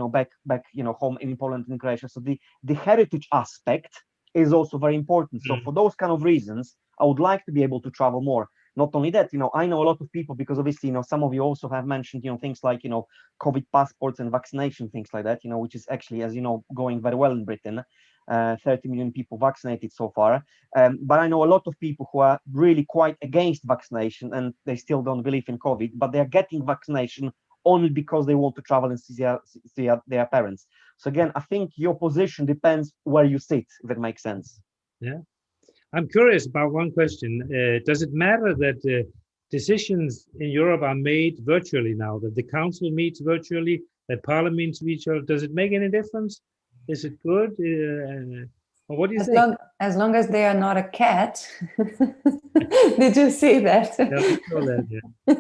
Speaker 5: back, home in Poland and Croatia. So the heritage aspect is also very important. So for those kind of reasons, I would like to be able to travel more. Not only that, I know a lot of people, because obviously, some of you also have mentioned, things like, COVID passports and vaccination, things like that, which is actually, as you know, going very well in Britain. 30 million people vaccinated so far. But I know a lot of people who are really quite against vaccination, and they still don't believe in COVID, but they're getting vaccination only because they want to travel and see their parents. So again, I think your position depends where you sit, if it makes sense.
Speaker 1: Yeah. I'm curious about one question. Does it matter that decisions in Europe are made virtually now, that the council meets virtually, that parliament meets virtually? Does it make any difference? Is it good? Or what do you think?
Speaker 2: As long as they are not a cat. Did you see that?
Speaker 1: Yeah, we saw that, yeah.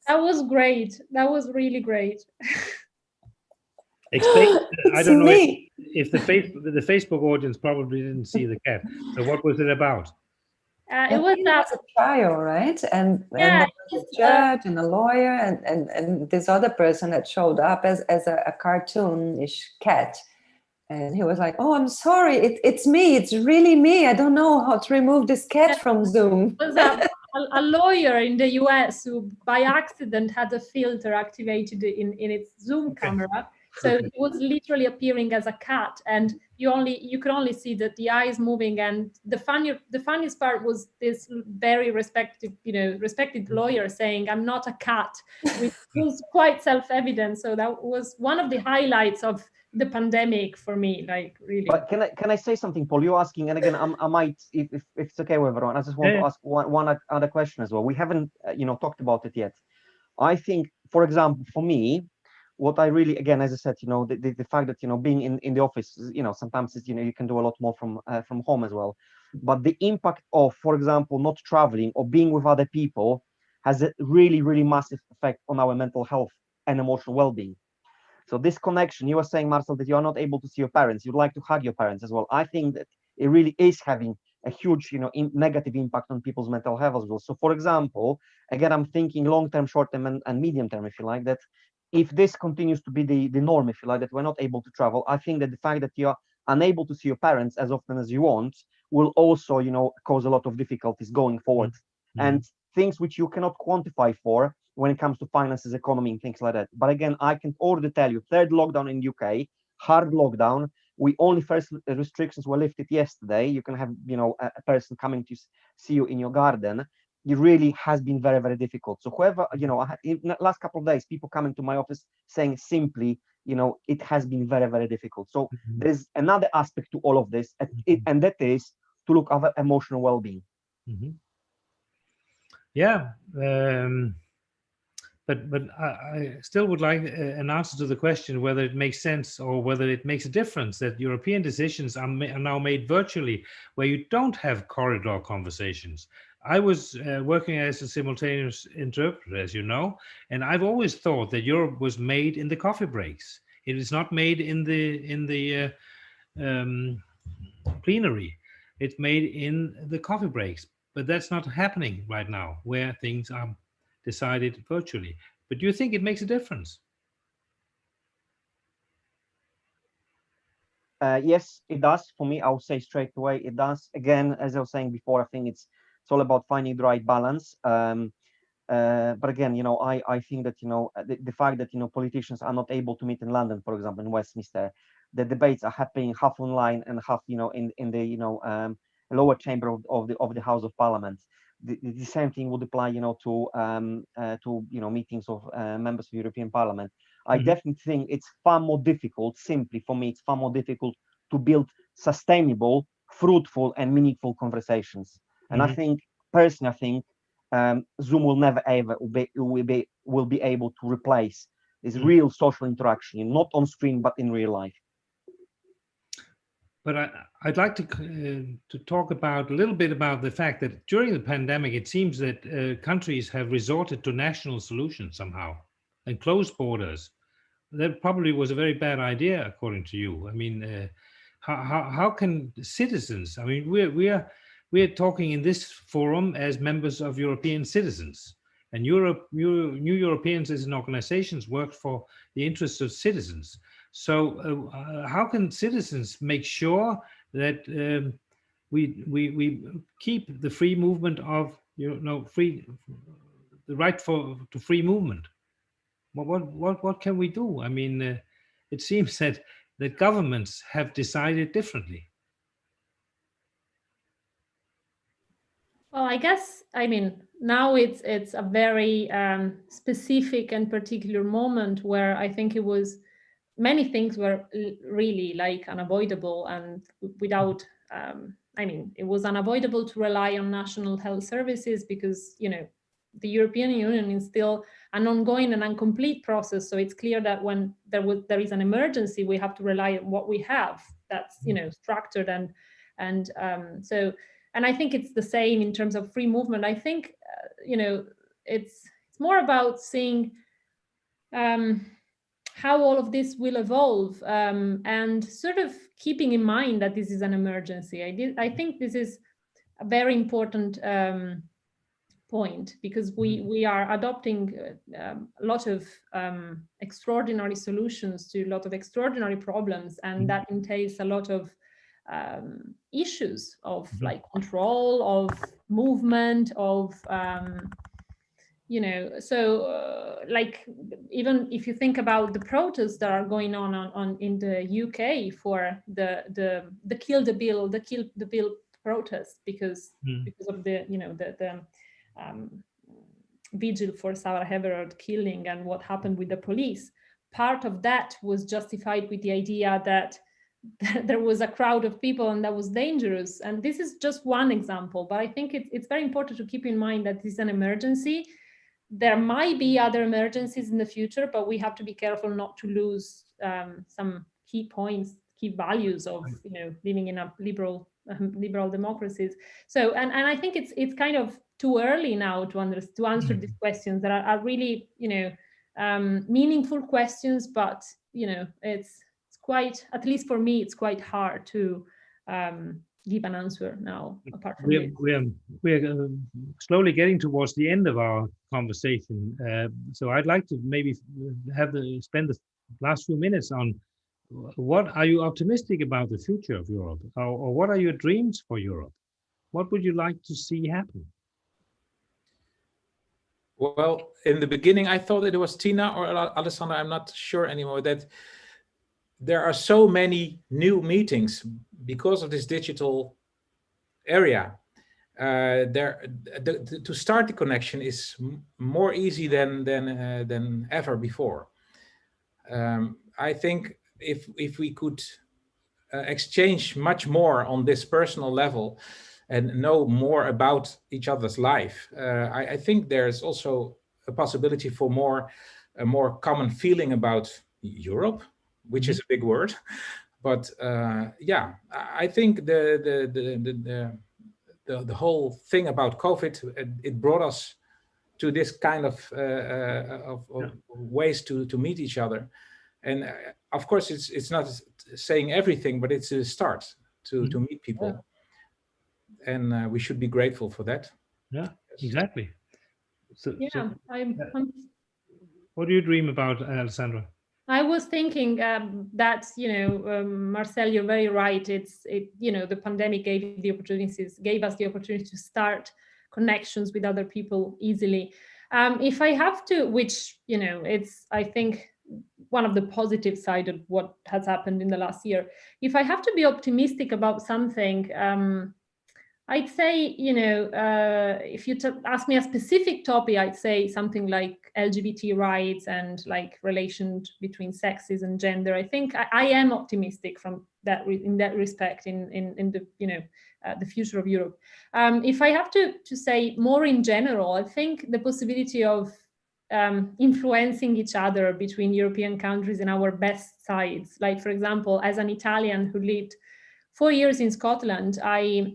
Speaker 4: That was great. That was really great.
Speaker 1: Explain. I don't know if the Facebook audience probably didn't see the cat. So what was it about?
Speaker 4: It was
Speaker 2: a trial, right? And there was a judge and a lawyer and this other person that showed up as a cartoonish cat. And he was like, "Oh, I'm sorry, it's me. It's really me. I don't know how to remove this cat from Zoom."
Speaker 4: It was a lawyer in the US who by accident had a filter activated in its Zoom camera. So it was literally appearing as a cat, and you could only see that the eyes moving. And the funniest part was this very respected lawyer saying, "I'm not a cat," which was quite self-evident. So that was one of the highlights of the pandemic for me, like really.
Speaker 5: But can I say something, Paul? You're asking, and again, I might, if it's okay with everyone, I just want to ask one other question as well. We haven't talked about it yet. I think, for example, for me, what I really, again, as I said, the fact that being in the office, sometimes it's, you can do a lot more from home as well. but the impact of, for example, not traveling or being with other people has a really, really massive effect on our mental health and emotional well-being. So this connection, you were saying, Marcel, that you are not able to see your parents. You'd like to hug your parents as well. I think that it really is having a huge, negative impact on people's mental health as well. So, for example, again, I'm thinking long-term, short-term, and medium-term, if you like, that if this continues to be the norm, if you like, that we're not able to travel, I think that the fact that you're unable to see your parents as often as you want will also, cause a lot of difficulties going forward. And things which you cannot quantify for when it comes to finances, economy, and things like that. But again, I can already tell you, third lockdown in UK, hard lockdown. We only first restrictions were lifted yesterday. You can have, a person coming to see you in your garden. It really has been very, very difficult. So whoever, I had, in the last couple of days, people coming to my office saying simply, it has been very, very difficult. So there's another aspect to all of this, and that is to look at emotional well-being.
Speaker 1: Yeah. But I still would like an answer to the question whether it makes sense or whether it makes a difference that European decisions are now made virtually, where you don't have corridor conversations. I was working as a simultaneous interpreter, as you know, and I've always thought that Europe was made in the coffee breaks. It is not made in the plenary. It's made in the coffee breaks. But that's not happening right now, where things are decided virtually. But do you think it makes a difference?
Speaker 5: Yes, it does. For me, I would say straight away it does. Again, as I was saying before, I think it's all about finding the right balance. But again, I think that the fact that politicians are not able to meet in London, for example, in Westminster, the debates are happening half online and half in the lower chamber of the House of Parliament. The same thing would apply to meetings of members of the European Parliament. I definitely think it's far more difficult, simply for me, it's far more difficult to build sustainable, fruitful, and meaningful conversations. And I think, personally, Zoom will never ever will be able to replace this real social interaction, not on screen, but in real life.
Speaker 1: But I'd like to talk about a little bit about the fact that during the pandemic, it seems that countries have resorted to national solutions somehow and closed borders. That probably was a very bad idea, according to you. I mean, how can citizens? I mean, we're talking in this forum as members of European citizens, and New Europeans as an organizations work for the interests of citizens. So how can citizens make sure that we keep the free movement of the right to free movement? What can we do? I mean, it seems that governments have decided differently.
Speaker 4: Well, I guess, I mean, now it's a very specific and particular moment where I think it was, many things were really like unavoidable, and without, I mean, it was unavoidable to rely on national health services because, the European Union is still an ongoing and incomplete process. So it's clear that when there is an emergency, we have to rely on what we have. That's, structured and I think it's the same in terms of free movement. I think, it's more about seeing how all of this will evolve and sort of keeping in mind that this is an emergency. I think this is a very important point, because we are adopting a lot of extraordinary solutions to a lot of extraordinary problems, and that entails a lot of issues of like control of movement of like even if you think about the protests that are going on in the UK for the kill the bill protest because of the vigil for Sarah Everard killing and what happened with the police. Part of that was justified with the idea that there was a crowd of people and that was dangerous. And this is just one example, but I think it's very important to keep in mind that this is an emergency. There might be other emergencies in the future, but we have to be careful not to lose some key points, key values of living in a liberal liberal democracies. So, and I think it's kind of too early now to answer these questions that are really, meaningful questions, but it's quite, at least for me, it's quite hard to give an answer now. Apart from this,
Speaker 1: we're slowly getting towards the end of our conversation, so I'd like to maybe spend the last few minutes on what are you optimistic about the future of Europe, or what are your dreams for Europe? What would you like to see happen?
Speaker 6: Well, in the beginning, I thought it was Tina or Alessandra, I'm not sure anymore, that there are so many new meetings because of this digital area. To start the connection is more easy than ever before. I think if we could exchange much more on this personal level and know more about each other's life, I think there's also a possibility for a more common feeling about Europe, which is a big word, but yeah, I think the whole thing about COVID, it brought us to this kind of ways to meet each other, and of course it's not saying everything, but it's a start to meet people, and we should be grateful for that.
Speaker 1: Yeah, exactly. So,
Speaker 4: yeah,
Speaker 1: what do you dream about, Alessandra?
Speaker 4: I was thinking that, Marcel, you're very right. The pandemic gave us the opportunity to start connections with other people easily. If I have to, which, it's, I think, one of the positive side of what has happened in the last year. If I have to be optimistic about something, I'd say, if you ask me a specific topic, I'd say something like LGBT rights and like relations between sexes and gender. I think I am optimistic from that in that respect in the the future of Europe. If I have to say more in general, I think the possibility of influencing each other between European countries in our best sides. Like, for example, as an Italian who lived 4 years in Scotland, as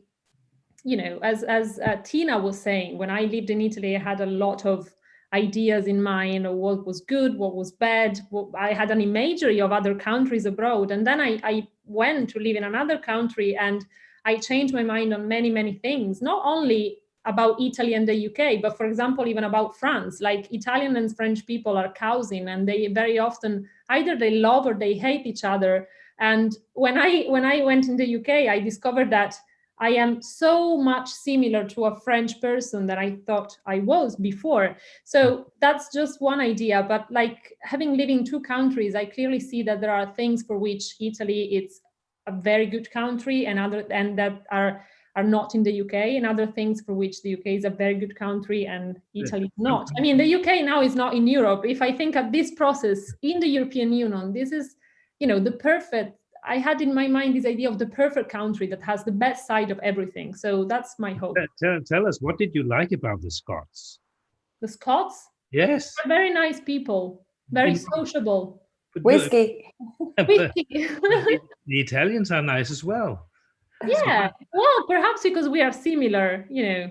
Speaker 4: Tina was saying, when I lived in Italy, I had a lot of ideas in mind of what was good, what was bad. I had an imagery of other countries abroad. And then I went to live in another country and I changed my mind on many, many things, not only about Italy and the UK, but for example, even about France. Like, Italian and French people are cousins, and they very often either they love or they hate each other. And when I went in the UK, I discovered that I am so much similar to a French person that I thought I was before. So that's just one idea. But like, having lived in two countries, I clearly see that there are things for which Italy is a very good country, and that are not in the UK, and other things for which the UK is a very good country and Italy is not. I mean, the UK now is not in Europe. If I think of this process in the European Union, this is, the perfect. I had in my mind this idea of the perfect country that has the best side of everything. So that's my hope.
Speaker 1: Tell us, what did you like about the Scots?
Speaker 4: The Scots?
Speaker 1: Yes.
Speaker 4: They're very nice people, very sociable.
Speaker 2: Whiskey.
Speaker 4: Whiskey.
Speaker 1: The Italians are nice as well.
Speaker 4: Yeah, well, perhaps because we are similar,
Speaker 1: Yeah.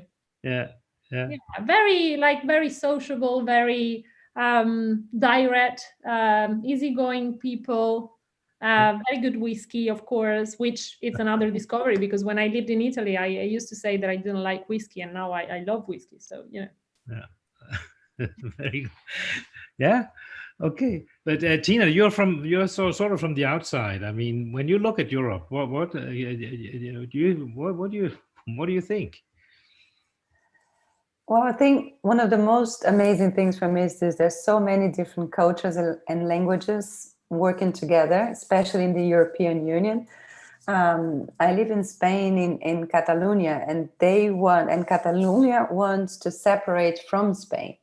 Speaker 4: Very sociable, very direct, easygoing people. Very good whiskey, of course, which it's another discovery, because when I lived in Italy, I used to say that I didn't like whiskey, and now I love whiskey. So
Speaker 1: Yeah. Very good. Yeah. Okay. But Tina, you're sort of from the outside. I mean, when you look at Europe, what do you think?
Speaker 2: Well, I think one of the most amazing things for me is there's so many different cultures and languages working together, especially in the European Union. I live in Spain, in Catalonia, and Catalonia wants to separate from Spain.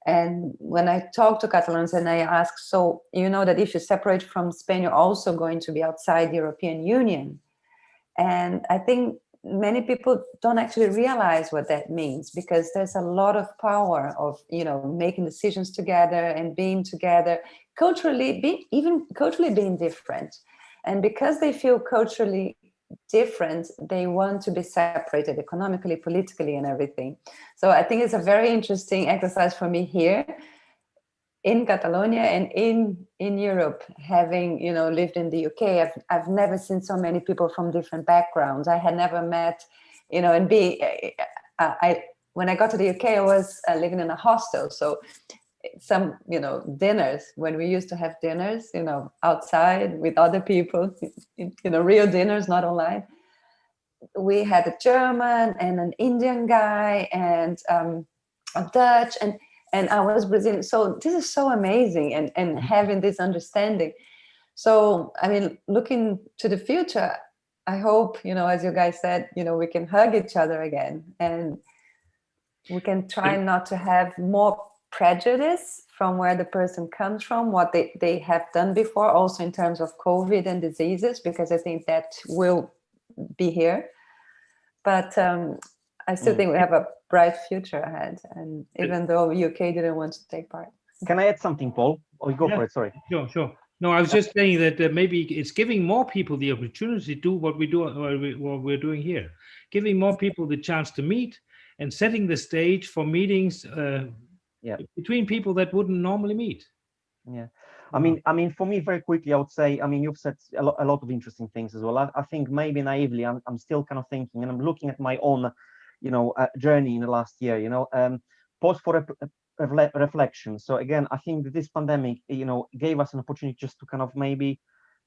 Speaker 2: And when I talk to Catalans and I ask, so you know that if you separate from Spain, you're also going to be outside the European Union. And I think many people don't actually realize what that means, because there's a lot of power of, making decisions together and being together, culturally being different. And because they feel culturally different, they want to be separated economically, politically, and everything. So I think it's a very interesting exercise for me here in Catalonia and in Europe, having lived in the UK. I've never seen so many people from different backgrounds. I had never met, and when I got to the UK, I was living in a hostel. So some dinners, when we used to have dinners outside with other people, real dinners, not online, we had a German and an Indian guy and a Dutch and I was Brazilian. So this is so amazing, and having this understanding. So I mean, looking to the future, I hope, as you guys said, we can hug each other again, and we can try not to have more prejudice from where the person comes from, what they have done before, also in terms of COVID and diseases, because I think that will be here. But I still think we have a bright future ahead, and even though UK didn't want to take part.
Speaker 5: Can I add something, Paul? Or you go for it, sorry.
Speaker 1: Sure. No, I was just saying that maybe it's giving more people the opportunity to do what we're doing here, giving more people the chance to meet and setting the stage for meetings between people that wouldn't normally meet.
Speaker 5: Yeah, I mean, for me, very quickly, I would say, I mean, you've said a lot of interesting things as well. I think maybe naively, I'm still kind of thinking, and I'm looking at my own, journey in the last year, pause for reflection. So again, I think that this pandemic, gave us an opportunity just to kind of maybe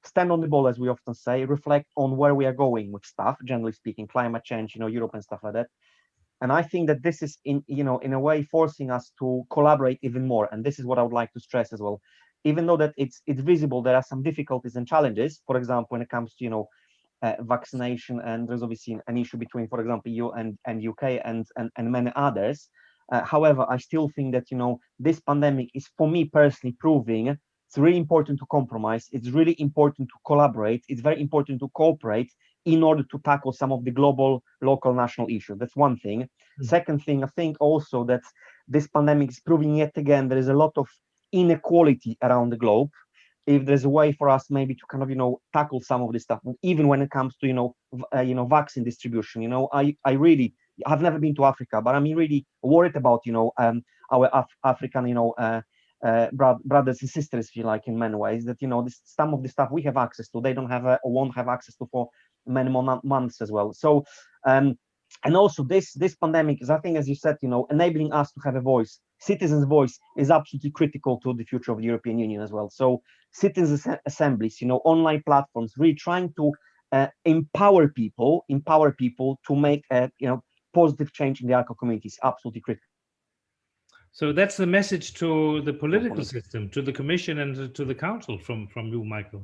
Speaker 5: stand on the ball, as we often say, reflect on where we are going with stuff, generally speaking, climate change, Europe and stuff like that. And I think that this is in a way forcing us to collaborate even more. And this is what I would like to stress as well. Even though that it's visible, there are some difficulties and challenges. For example, when it comes to vaccination, and there's obviously an issue between, for example, EU and UK and many others. However, I still think that this pandemic is, for me personally, proving it's really important to compromise. It's really important to collaborate. It's very important to cooperate in order to tackle some of the global, local, national issues. That's one thing. Second thing, I think also that this pandemic is proving yet again there is a lot of inequality around the globe. If there's a way for us maybe to kind of tackle some of this stuff, even when it comes to vaccine distribution, I really have never been to Africa, but I'm really worried about our African brothers and sisters, if you like, in many ways, that some of the stuff we have access to, they don't have or won't have access to for many more months as well. So and also this pandemic is, I think, as you said, enabling us to have a voice. Citizens' voice is absolutely critical to the future of the European Union as well. So citizens' assemblies, online platforms, really trying to empower people to make positive change in the local communities, absolutely critical.
Speaker 1: So that's the message to the political system, to the Commission and to the Council from you, Michael.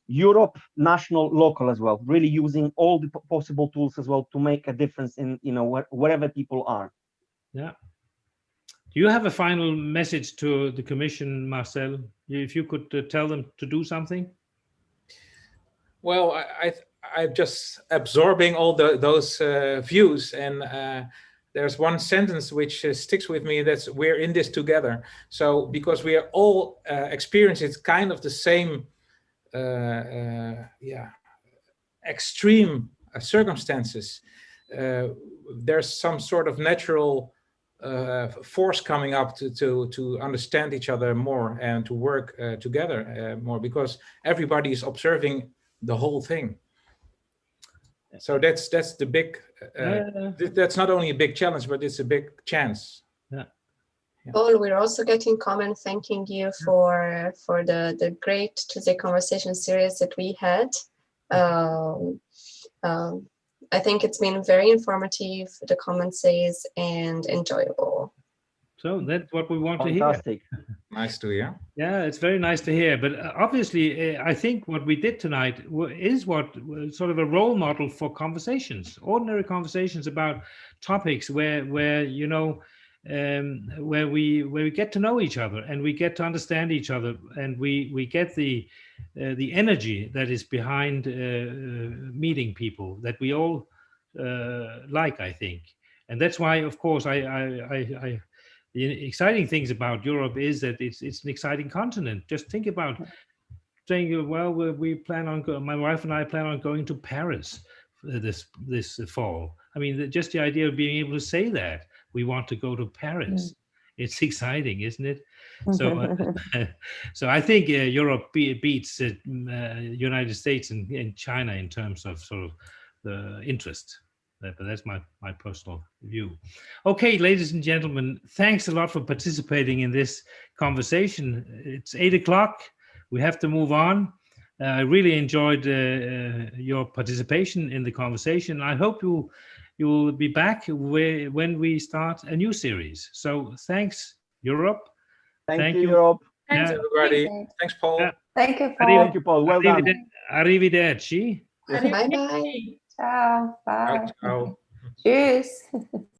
Speaker 5: Europe, national, local as well, really using all the possible tools as well to make a difference in wherever people are.
Speaker 1: Yeah. Do you have a final message to the Commission, Marcel? If you could tell them to do something?
Speaker 6: Well, I'm just absorbing all those views, and there's one sentence which sticks with me, that's we're in this together. So because we are all experiencing kind of the same extreme circumstances, there's some sort of natural force coming up to understand each other more and to work together more, because everybody is observing the whole thing. So that's the big that's not only a big challenge, but it's a big chance.
Speaker 3: Paul, we're also getting comments thanking you for the great Tuesday conversation series that we had. I think it's been very informative, the comment says, and enjoyable.
Speaker 1: So that's what we want
Speaker 5: Fantastic.
Speaker 1: to hear.
Speaker 6: Nice to hear.
Speaker 1: Yeah, it's very nice to hear. But obviously, I think what we did tonight is what sort of a role model for conversations, ordinary conversations about topics where we get to know each other and we get to understand each other, and we get the energy that is behind meeting people that we all like, I think. And that's why, of course, the exciting things about Europe is that it's an exciting continent. Just think about saying, well, we plan on my wife and I plan on going to Paris this fall. I mean, just the idea of being able to say that we want to go to Paris, it's exciting, isn't it? So, so I think Europe beats United States and China in terms of sort of the interest. But that's my personal view. Okay, ladies and gentlemen, thanks a lot for participating in this conversation. It's 8 o'clock. We have to move on. I really enjoyed your participation in the conversation. I hope you will be back when we start a new series. So thanks, Europe.
Speaker 5: Thank you, Europe.
Speaker 6: Thanks, everybody. Thanks, Paul.
Speaker 1: Yeah.
Speaker 2: Thank you, Paul.
Speaker 5: Thank you, Paul. Well done.
Speaker 1: Arrivederci.
Speaker 3: Bye bye.
Speaker 2: Ciao. Bye.
Speaker 6: Ciao.
Speaker 2: Cheers.